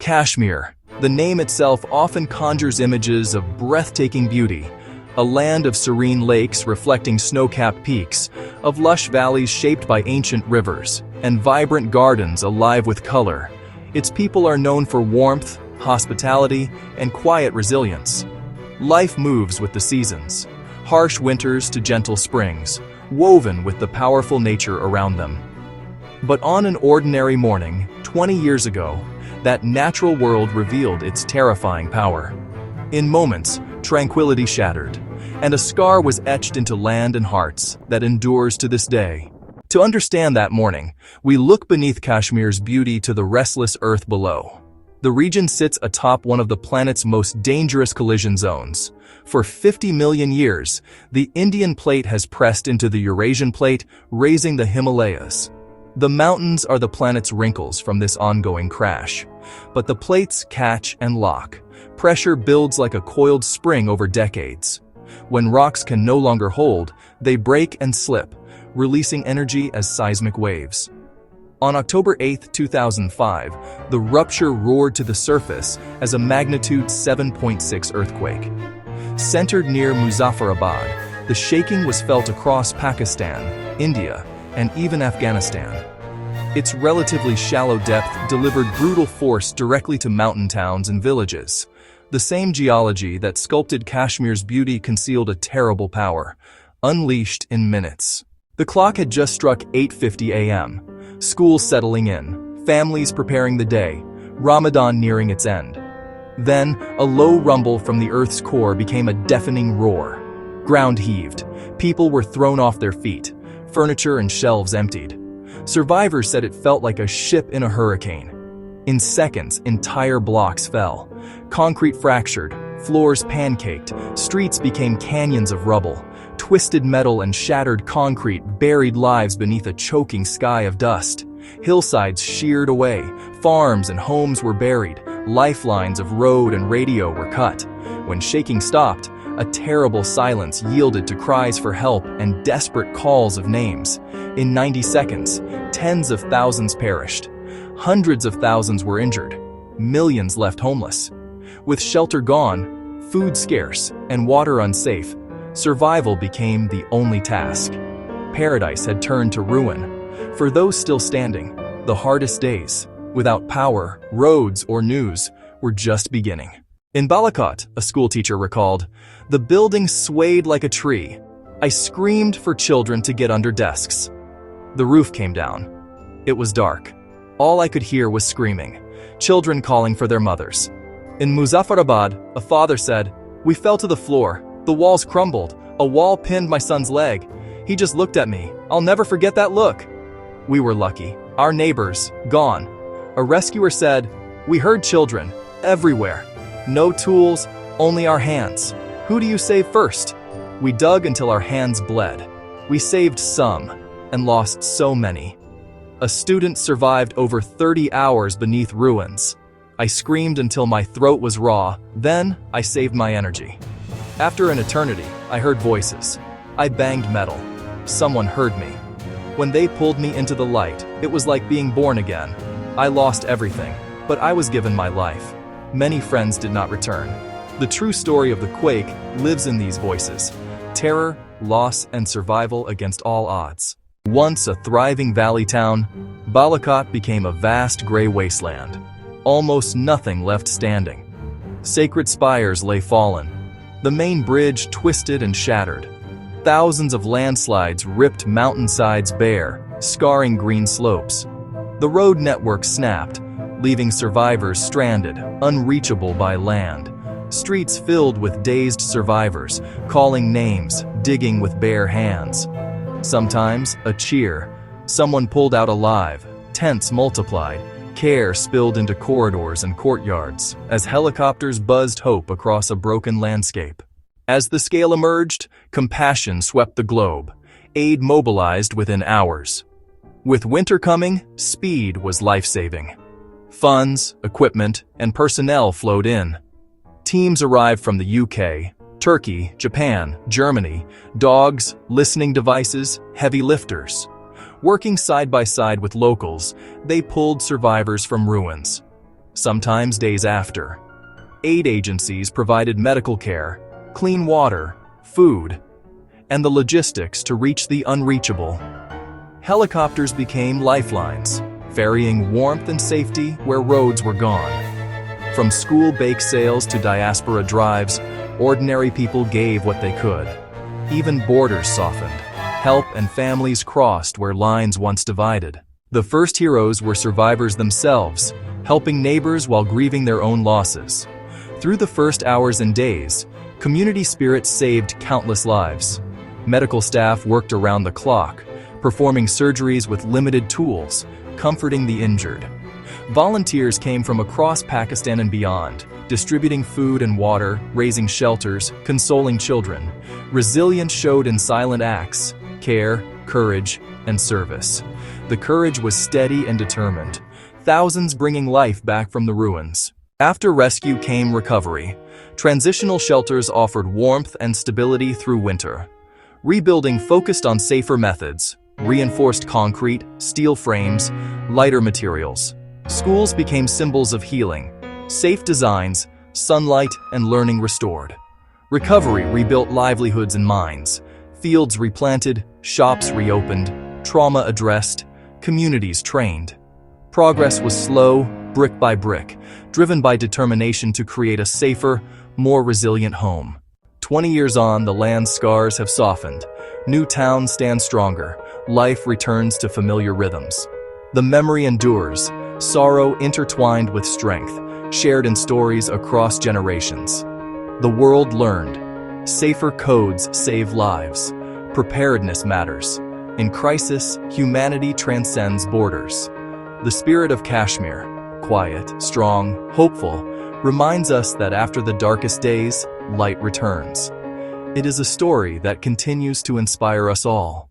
Kashmir. The name itself often conjures images of breathtaking beauty, a land of serene lakes reflecting snow-capped peaks, of lush valleys shaped by ancient rivers, and vibrant gardens alive with color. Its people are known for warmth, hospitality, and quiet resilience. Life moves with the seasons, harsh winters to gentle springs, woven with the powerful nature around them. But on an ordinary morning, 20 years ago, that natural world revealed its terrifying power. In moments, tranquility shattered, and a scar was etched into land and hearts that endures to this day. To understand that morning, we look beneath Kashmir's beauty to the restless earth below. The region sits atop one of the planet's most dangerous collision zones. For 50 million years, the Indian plate has pressed into the Eurasian plate, raising the Himalayas. The mountains are the planet's wrinkles from this ongoing crash. But the plates catch and lock. Pressure builds like a coiled spring over decades. When rocks can no longer hold, they break and slip, releasing energy as seismic waves. On October 8, 2005, the rupture roared to the surface as a magnitude 7.6 earthquake. Centered near Muzaffarabad, the shaking was felt across Pakistan, India, and even Afghanistan. Its relatively shallow depth delivered brutal force directly to mountain towns and villages. The same geology that sculpted Kashmir's beauty concealed a terrible power, unleashed in minutes. The clock had just struck 8:50 a.m., schools settling in, families preparing the day, Ramadan nearing its end. Then, a low rumble from the Earth's core became a deafening roar. Ground heaved, people were thrown off their feet, furniture and shelves emptied. Survivors said it felt like a ship in a hurricane. In seconds, entire blocks fell. Concrete fractured, floors pancaked, streets became canyons of rubble. Twisted metal and shattered concrete buried lives beneath a choking sky of dust. Hillsides sheared away, farms and homes were buried, lifelines of road and radio were cut. When shaking stopped, a terrible silence yielded to cries for help and desperate calls of names. In 90 seconds, tens of thousands perished. Hundreds of thousands were injured. Millions left homeless. With shelter gone, food scarce, and water unsafe, survival became the only task. Paradise had turned to ruin. For those still standing, the hardest days, without power, roads, or news, were just beginning. In Balakot, a schoolteacher recalled, "The building swayed like a tree. I screamed for children to get under desks. The roof came down. It was dark. All I could hear was screaming, children calling for their mothers." In Muzaffarabad, a father said, "We fell to the floor. The walls crumbled. A wall pinned my son's leg. He just looked at me. I'll never forget that look." We were lucky. Our neighbors, gone. A rescuer said, "We heard children, everywhere. No tools, only our hands. Who do you save first?" We dug until our hands bled. We saved some, and lost so many. A student survived over 30 hours beneath ruins. I screamed until my throat was raw, then I saved my energy. After an eternity, I heard voices. I banged metal. Someone heard me. When they pulled me into the light, it was like being born again. I lost everything, but I was given my life. Many friends did not return. The true story of the quake lives in these voices. Terror, loss, and survival against all odds. Once a thriving valley town, Balakot became a vast gray wasteland. Almost nothing left standing. Sacred spires lay fallen. The main bridge twisted and shattered. Thousands of landslides ripped mountainsides bare, scarring green slopes. The road network snapped, leaving survivors stranded, unreachable by land. Streets filled with dazed survivors, calling names, digging with bare hands. Sometimes, a cheer. Someone pulled out alive. Tents multiplied. Care spilled into corridors and courtyards, as helicopters buzzed hope across a broken landscape. As the scale emerged, compassion swept the globe. Aid mobilized within hours. With winter coming, speed was life-saving. Funds, equipment, and personnel flowed in. Teams arrived from the UK, Turkey, Japan, Germany, dogs, listening devices, heavy lifters. Working side by side with locals, they pulled survivors from ruins. sometimes days after. Aid agencies provided medical care, clean water, food, and the logistics to reach the unreachable. Helicopters became lifelines, ferrying warmth and safety where roads were gone. From school bake sales to diaspora drives, ordinary people gave what they could. Even borders softened. Help and families crossed where lines once divided. The first heroes were survivors themselves, helping neighbors while grieving their own losses. Through the first hours and days, community spirit saved countless lives. Medical staff worked around the clock, performing surgeries with limited tools, comforting the injured. Volunteers came from across Pakistan and beyond, distributing food and water, raising shelters, consoling children. Resilience showed in silent acts, care, courage, and service. The courage was steady and determined, thousands bringing life back from the ruins. After rescue came recovery. Transitional shelters offered warmth and stability through winter. Rebuilding focused on safer methods, reinforced concrete, steel frames, lighter materials. Schools became symbols of healing, safe designs, sunlight, and learning restored. Recovery rebuilt livelihoods and minds, fields replanted, shops reopened, trauma addressed, communities trained. Progress was slow, brick by brick, driven by determination to create a safer, more resilient home. 20 years on, the land's scars have softened. New towns stand stronger. Life returns to familiar rhythms. The memory endures, sorrow intertwined with strength, shared in stories across generations. The world learned. Safer codes save lives. Preparedness matters. In crisis, humanity transcends borders. The spirit of Kashmir, quiet, strong, hopeful, reminds us that after the darkest days, light returns. It is a story that continues to inspire us all.